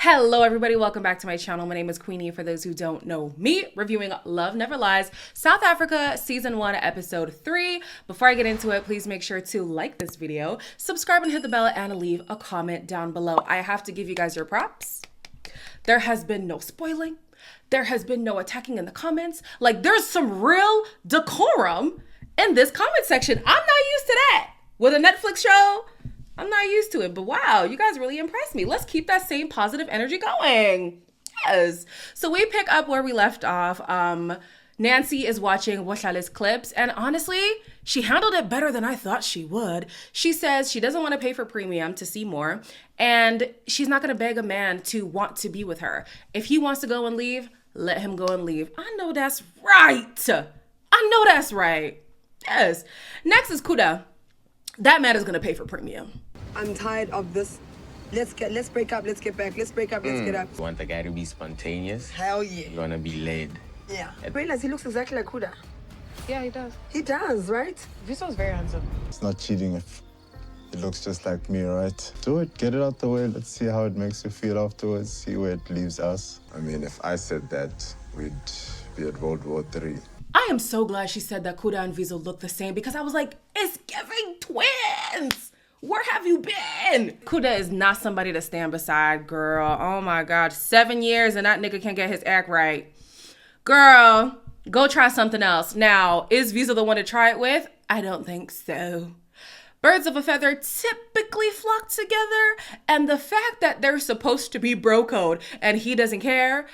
Hello everybody, welcome back to my channel. My name is Queenie. For those who don't know me, reviewing Love Never Lies, South Africa, Season 1, Episode 3. Before I get into it, please make sure to like this video, subscribe and hit the bell, and leave a comment down below. I have to give you guys your props. There has been no spoiling. There has been no attacking in the comments. Like, there's some real decorum in this comment section. I'm not used to that. With a Netflix show, I'm not used to it, but wow, you guys really impressed me. Let's keep that same positive energy going. Yes. So we pick up where we left off. Nancy is watching Wohlale's clips, and honestly, she handled it better than I thought she would. She says she doesn't want to pay for premium to see more, and she's not going to beg a man to want to be with her. If he wants to go and leave, let him go and leave. I know that's right. I know that's right. Yes. Next is Kuda. That man is going to pay for premium. I'm tired of this. Let's break up, let's get back. Let's break up, let's get up. You want the guy to be spontaneous? Hell yeah. You're gonna be led. Yeah. I realize he looks exactly like Kuda. Yeah, he does. He does, right? Viso's very handsome. It's not cheating if it looks just like me, right? Do it, get it out the way. Let's see how it makes you feel afterwards. See where it leaves us. I mean, if I said that, we'd be at World War III. I am so glad she said that Kuda and Viso look the same, because I was like, it's giving twins. Where have you been? Kuda is not somebody to stand beside, girl. Oh my God, 7 years and that nigga can't get his act right. Girl, go try something else. Now, is Viso the one to try it with? I don't think so. Birds of a feather typically flock together, and the fact that they're supposed to be bro code and he doesn't care,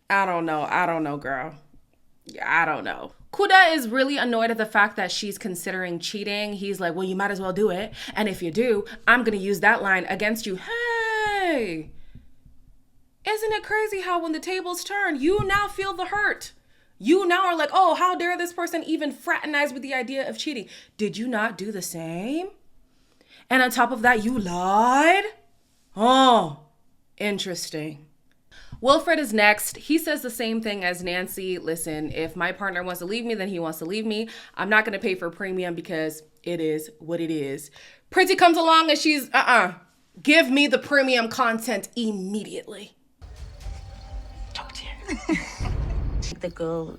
I don't know, girl. I don't know. Kuda is really annoyed at the fact that she's considering cheating. He's like, well, you might as well do it. And if you do, I'm going to use that line against you. Hey, isn't it crazy how when the tables turn, you now feel the hurt? You now are like, oh, how dare this person even fraternize with the idea of cheating? Did you not do the same? And on top of that, you lied? Oh, interesting. Wilfred is next. He says the same thing as Nancy. Listen, if my partner wants to leave me, then he wants to leave me. I'm not going to pay for premium because it is what it is. Pretty comes along and she's, give me the premium content immediately. Talk to you. The girl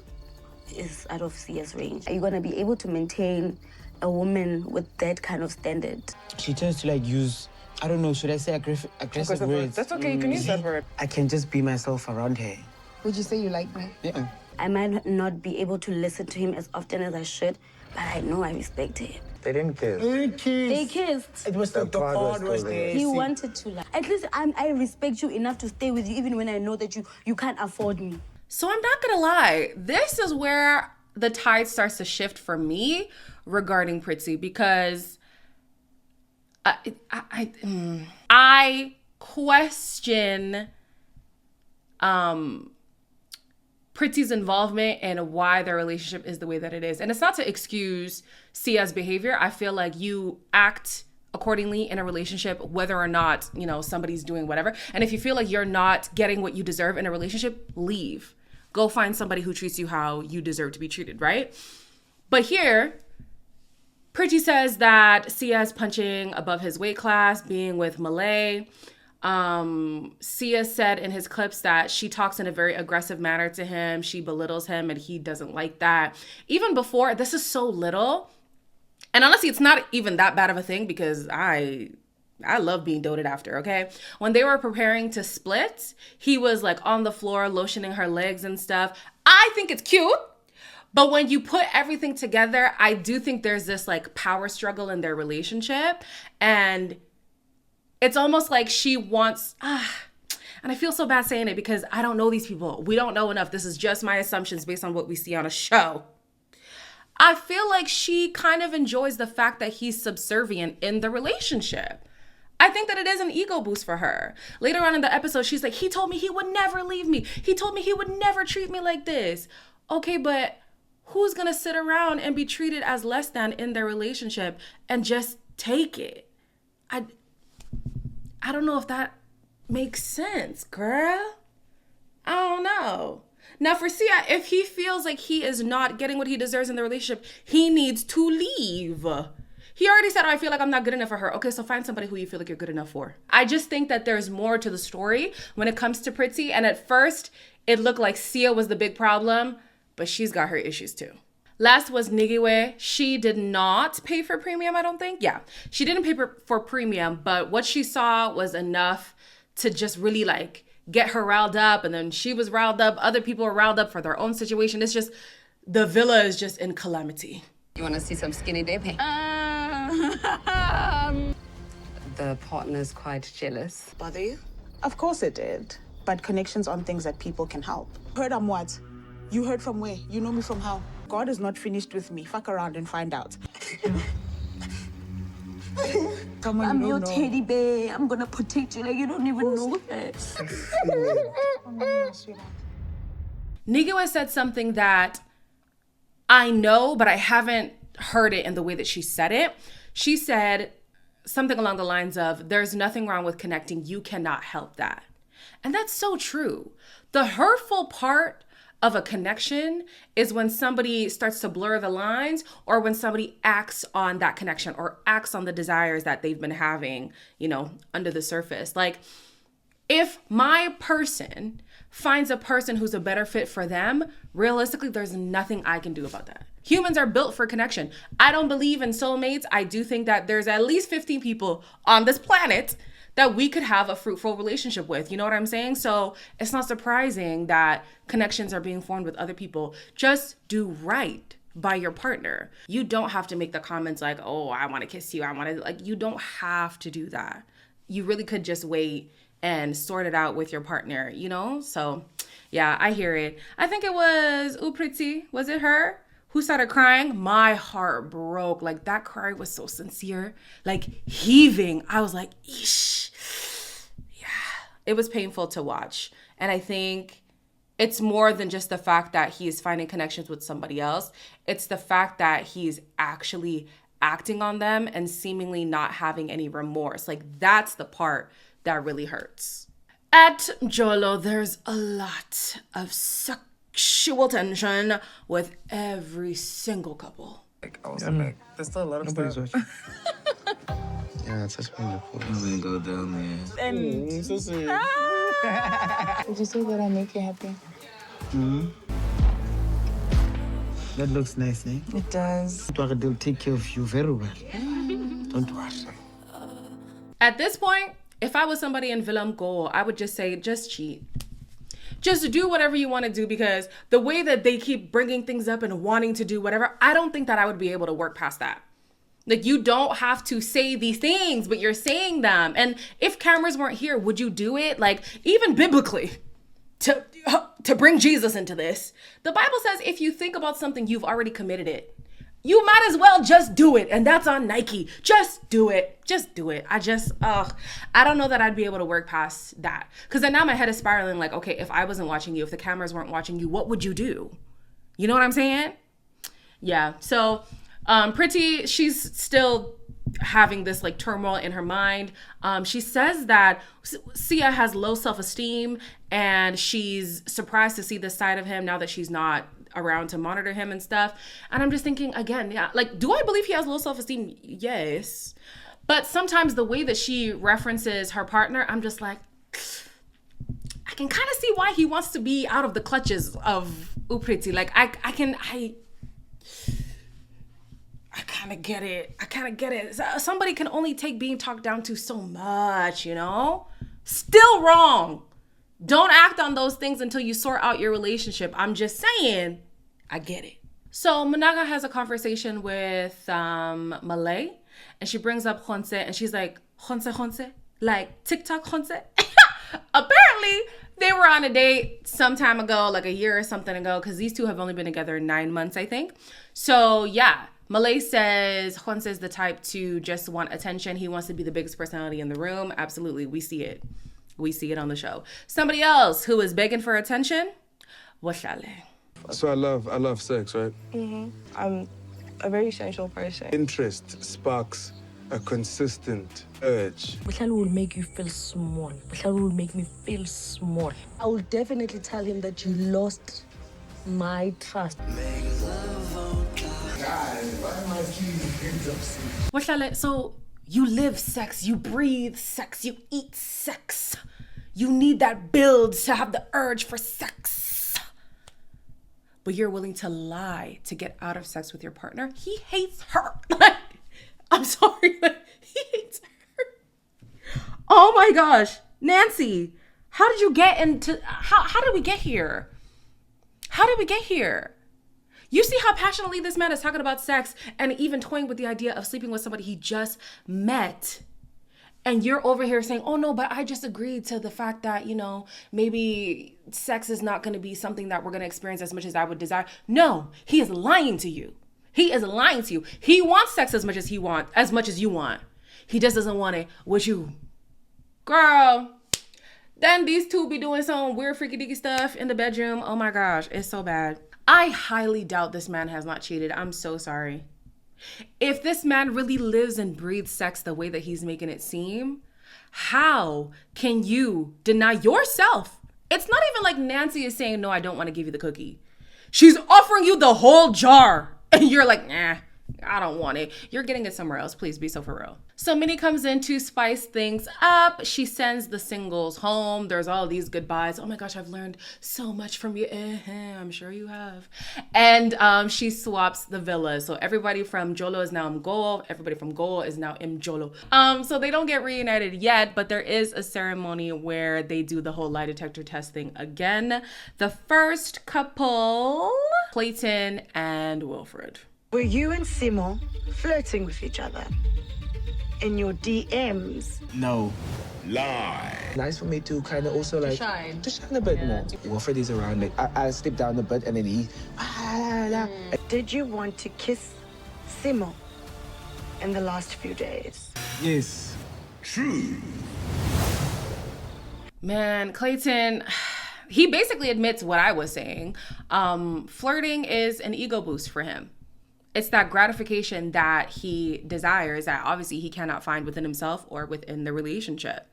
is out of Sia's range. Are you going to be able to maintain a woman with that kind of standard? She tends to use, I don't know, should I say aggressive words? That's okay, you can use that word. I can just be myself around her. Would you say you like me? Yeah. I might not be able to listen to him as often as I should, but I know I respect him. They didn't kiss. They kissed. It was the part was there. He wanted to. Like, at least I respect you enough to stay with you even when I know that you can't afford me. So I'm not gonna lie, this is where the tide starts to shift for me regarding Pritzi, because I question Pritzi's involvement and why their relationship is the way that it is. And it's not to excuse Sia's behavior. I feel like you act accordingly in a relationship, whether or not, somebody's doing whatever. And if you feel like you're not getting what you deserve in a relationship, leave. Go find somebody who treats you how you deserve to be treated, right? But here, Pritzi says that Sia is punching above his weight class, being with Malay. Sia said in his clips that she talks in a very aggressive manner to him. She belittles him and he doesn't like that. Even before, this is so little. And honestly, it's not even that bad of a thing because I love being doted after, okay? When they were preparing to split, he was like on the floor lotioning her legs and stuff. I think it's cute. But when you put everything together, I do think there's this like power struggle in their relationship. And it's almost like she wants, and I feel so bad saying it because I don't know these people. We don't know enough. This is just my assumptions based on what we see on a show. I feel like she kind of enjoys the fact that he's subservient in the relationship. I think that it is an ego boost for her. Later on in the episode, she's like, he told me he would never leave me. He told me he would never treat me like this. Okay, but who's going to sit around and be treated as less than in their relationship and just take it? I don't know if that makes sense, girl. I don't know. Now for Sia, if he feels like he is not getting what he deserves in the relationship, he needs to leave. He already said, oh, I feel like I'm not good enough for her. Okay, so find somebody who you feel like you're good enough for. I just think that there's more to the story when it comes to Priti. And at first, it looked like Sia was the big problem, but she's got her issues too. Last was Nigiwe. She did not pay for premium, I don't think. Yeah, she didn't pay for premium, but what she saw was enough to just really like get her riled up. And then she was riled up. Other people were riled up for their own situation. It's just, the villa is just in calamity. You want to see some skinny dipping? The partner's quite jealous. Bother you? Of course it did. But connections aren't things that people can help. Heard I'm what? You heard from where? You know me from how? God is not finished with me. Fuck around and find out. Come on, I'm you your don't know. teddy bear. I'm gonna protect you like you don't even know that. Nigiwe said something that I know, but I haven't heard it in the way that she said it. She said something along the lines of, there's nothing wrong with connecting. You cannot help that. And that's so true. The hurtful part of a connection is when somebody starts to blur the lines, or when somebody acts on that connection or acts on the desires that they've been having, you know, under the surface. Like, if my person finds a person who's a better fit for them, realistically, there's nothing I can do about that. Humans are built for connection. I don't believe in soulmates. I do think that there's at least 15 people on this planet that we could have a fruitful relationship with. You know what I'm saying? So it's not surprising that connections are being formed with other people. Just do right by your partner. You don't have to make the comments like, oh, I want to kiss you. I want to, like, you don't have to do that. You really could just wait and sort it out with your partner, you know? So yeah, I hear it. I think it was Upriti. Was it her who started crying? My heart broke. Like, that cry was so sincere, like heaving. I was like, eesh. Yeah, it was painful to watch. And I think it's more than just the fact that he is finding connections with somebody else. It's the fact that he's actually acting on them and seemingly not having any remorse. Like, that's the part that really hurts. At Jolo, there's a lot of sexual tension with every single couple. Like, I was like, There's still a lot of Nobody's stuff. watching. Yeah, touch me in the pool. I'm gonna go down there. So sweet. Did you say that I make you happy? That looks nice, eh? It does. They'll take care of you very well. Don't worry. At this point, if I was somebody in Willem Goal, I would just say, just cheat. Just do whatever you want to do, because the way that they keep bringing things up and wanting to do whatever, I don't think that I would be able to work past that. Like, you don't have to say these things, but you're saying them. And if cameras weren't here, would you do it? Like, even biblically, to bring Jesus into this, the Bible says if you think about something, you've already committed it. You might as well just do it. And that's on Nike. Just do it. Just do it. I don't know that I'd be able to work past that. Because then now my head is spiraling like, okay, if I wasn't watching you, if the cameras weren't watching you, what would you do? You know what I'm saying? Yeah. So Priti, she's still having this like turmoil in her mind. She says that Sia has low self-esteem and she's surprised to see this side of him now that she's not around to monitor him and stuff. And I'm just thinking again, yeah, like, do I believe he has low self-esteem? Yes. But sometimes the way that she references her partner, I'm just like, I can kind of see why he wants to be out of the clutches of Upriti. Like, I kind of get it. I kind of get it. Somebody can only take being talked down to so much, you know? Still wrong. Don't act on those things until you sort out your relationship. I'm just saying, I get it. So Managa has a conversation with Malay, and she brings up Khonse, and she's like, Khonse, like TikTok Khonse. Apparently, they were on a date some time ago, like a year or something ago, because these two have only been together 9 months, I think. So yeah, Malay says Khonse is the type to just want attention. He wants to be the biggest personality in the room. Absolutely, we see it. We see it on the show. Somebody else who is begging for attention, Washale. So I love sex, right? I'm a very sensual person. Interest sparks a consistent urge. Buhlalo will make you feel small. Buhlalo will make me feel small. I will definitely tell him that you lost my trust. What's that? So you live sex, you breathe sex, you eat sex. You need that build to have the urge for sex. But you're willing to lie to get out of sex with your partner. He hates her. I'm sorry, but he hates her. Oh my gosh. Nancy, how did you get into, how did we get here? How did we get here? You see how passionately this man is talking about sex and even toying with the idea of sleeping with somebody he just met. And you're over here saying, oh no, but I just agreed to the fact that, you know, maybe sex is not going to be something that we're going to experience as much as I would desire. No, he is lying to you. He is lying to you. He wants sex as much as you want. He just doesn't want it with you. Girl. Then these two be doing some weird freaky deaky stuff in the bedroom. Oh my gosh, it's so bad. I highly doubt this man has not cheated. I'm so sorry. If this man really lives and breathes sex the way that he's making it seem, how can you deny yourself? It's not even like Nancy is saying, no, I don't want to give you the cookie. She's offering you the whole jar. And you're like, nah, I don't want it. You're getting it somewhere else. Please be so for real. So Minnie comes in to spice things up. She sends the singles home. There's all these goodbyes. Oh my gosh, I've learned so much from you. I'm sure you have. And she swaps the villas. So everybody from Jolo is now Mgolo. Everybody from Golo is now Mjolo. So they don't get reunited yet, but there is a ceremony where they do the whole lie detector test thing again. The first couple, Clayton and Wilfred. Were you and Simo flirting with each other in your DMs? No. Lie. Nice for me to kind of also like to shine a bit more. Wilfred is around, like I slip down a bit and then he. Did you want to kiss Simo in the last few days? Yes. True. Man, Clayton, he basically admits what I was saying. Flirting is an ego boost for him. It's that gratification that he desires that obviously he cannot find within himself or within the relationship.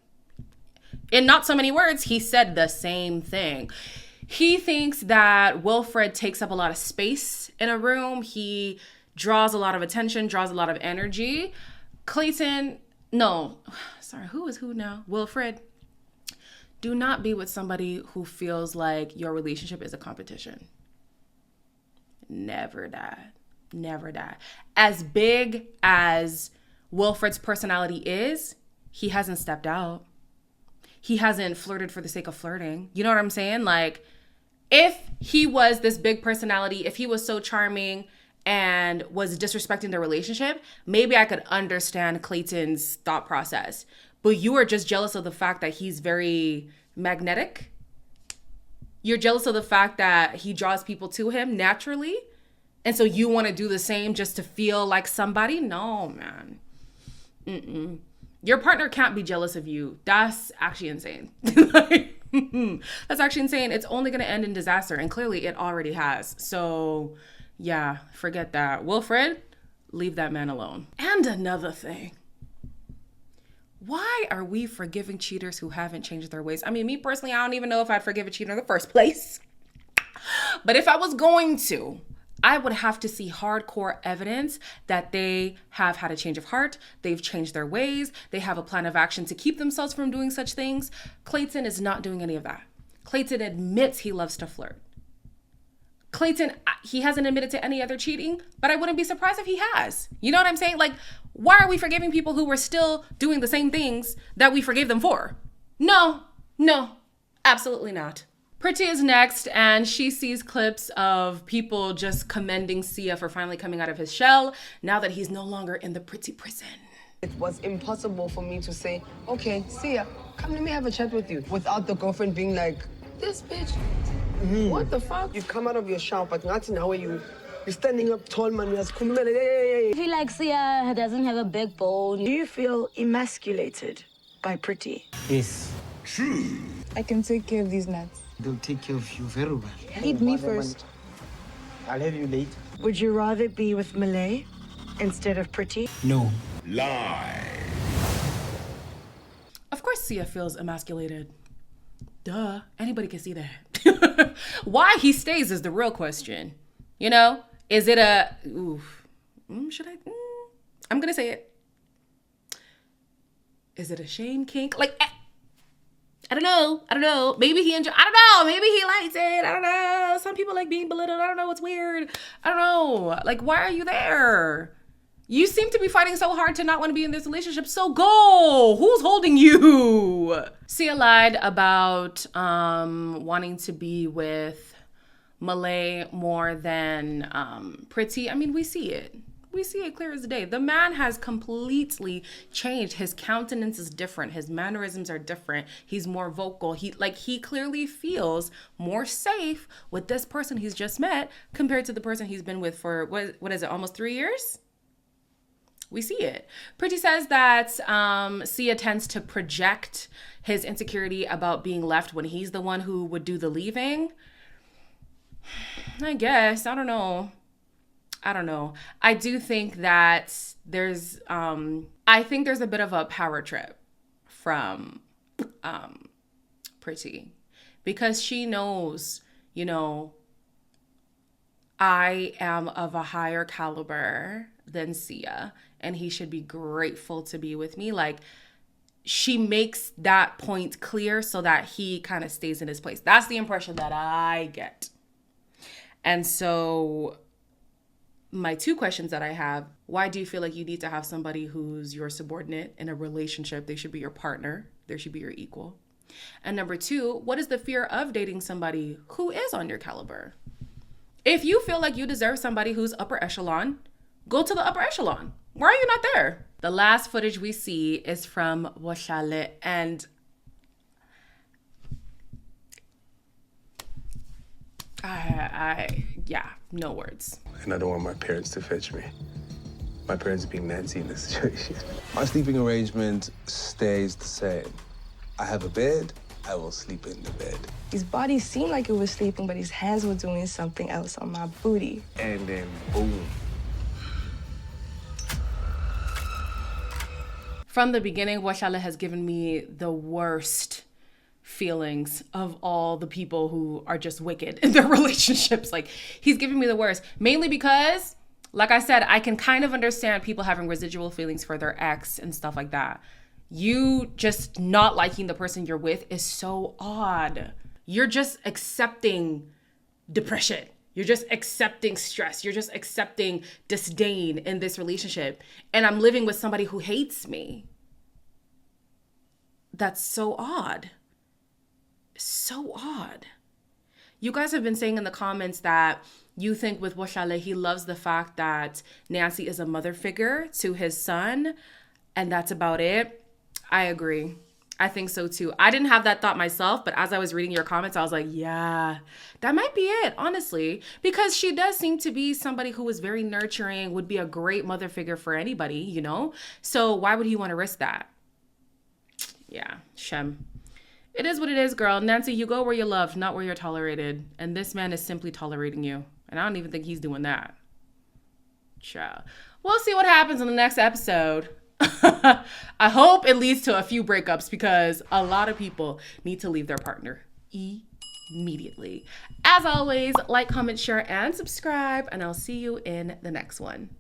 In not so many words, he said the same thing. He thinks that Wilfred takes up a lot of space in a room. He draws a lot of attention, draws a lot of energy. Clayton, no, sorry, who is who now? Wilfred. Do not be with somebody who feels like your relationship is a competition. Never die. Never die. As big as Wilfred's personality is, he hasn't stepped out. He hasn't flirted for the sake of flirting. You know what I'm saying? Like, if he was this big personality, if he was so charming and was disrespecting the relationship, maybe I could understand Clayton's thought process. But you are just jealous of the fact that he's very magnetic. You're jealous of the fact that he draws people to him naturally. And so you want to do the same just to feel like somebody? No, man. Your partner can't be jealous of you. That's actually insane. That's actually insane. It's only going to end in disaster. And clearly it already has. So yeah, forget that. Wilfred, leave that man alone. And another thing. Why are we forgiving cheaters who haven't changed their ways? I mean, me personally, I don't even know if I'd forgive a cheater in the first place. But if I was going to, I would have to see hardcore evidence that they have had a change of heart, they've changed their ways, they have a plan of action to keep themselves from doing such things. Clayton is not doing any of that. Clayton admits he loves to flirt. Clayton, he hasn't admitted to any other cheating, but I wouldn't be surprised if he has. You know what I'm saying? Like, why are we forgiving people who were still doing the same things that we forgave them for? No, absolutely not. Pretty is next, and she sees clips of people just commending Sia for finally coming out of his shell now that he's no longer in the Pretty prison. It was impossible for me to say, okay, Sia, come let me have a chat with you, without the girlfriend being like, this bitch, what the fuck? You've come out of your shell, but not now you're standing up tall, man. I feel like Sia doesn't have a big bone. Do you feel emasculated by Pretty? Yes. True. I can take care of these nuts. They'll take care of you very well. Eat me first. I'll have you late. Would you rather be with Malay instead of Pretty? No. Lie. Of course Sia feels emasculated. Duh, anybody can see that. Why he stays is the real question. You know, is it a, I'm gonna say it. Is it a shame kink? Like, I don't know. Maybe he enjoy. I don't know. Maybe he likes it. I don't know. Some people like being belittled. I don't know. It's weird. I don't know. Like, why are you there? You seem to be fighting so hard to not want to be in this relationship. So go. Who's holding you? Sia lied about wanting to be with Malay more than Pretty. I mean, we see it. We see it clear as day. The man has completely changed. His countenance is different. His mannerisms are different. He's more vocal. He clearly feels more safe with this person he's just met compared to the person he's been with for, what is it, almost 3 years? We see it. Pretty says that Sia tends to project his insecurity about being left when he's the one who would do the leaving. I guess. I don't know. I do think that there's a bit of a power trip from Pretty, because she knows, I am of a higher caliber than Sia, and he should be grateful to be with me. Like, she makes that point clear so that he kind of stays in his place. That's the impression that I get. And so my two questions that I have: why do you feel like you need to have somebody who's your subordinate in a relationship? They should be your partner. They should be your equal. And number two, what is the fear of dating somebody who is on your caliber? If you feel like you deserve somebody who's upper echelon, go to the upper echelon. Why are you not there? The last footage we see is from Woshale, and no words. And I don't want my parents to fetch me. My parents being Nancy in this situation. My sleeping arrangement stays the same. I have a bed, I will sleep in the bed. His body seemed like it was sleeping, but his hands were doing something else on my booty. And then boom. From the beginning, Woshale has given me the worst feelings of all the people who are just wicked in their relationships. Like, he's giving me the worst, mainly because, like I said, I can kind of understand people having residual feelings for their ex and stuff like that. You just not liking the person you're with is so odd. You're just accepting depression. You're just accepting stress. You're just accepting disdain in this relationship. And I'm living with somebody who hates me. That's so odd. So odd. You guys have been saying in the comments that you think with Woshale, he loves the fact that Nancy is a mother figure to his son, and that's about it. I agree. I think so too. I didn't have that thought myself, but as I was reading your comments, I was like, yeah, that might be it, honestly, because she does seem to be somebody who is very nurturing, would be a great mother figure for anybody, So why would he want to risk that? Yeah, Shem. It is what it is, girl. Nancy, you go where you're loved, not where you're tolerated. And this man is simply tolerating you. And I don't even think he's doing that. Ciao. We'll see what happens in the next episode. I hope it leads to a few breakups, because a lot of people need to leave their partner immediately. As always, like, comment, share, and subscribe, and I'll see you in the next one.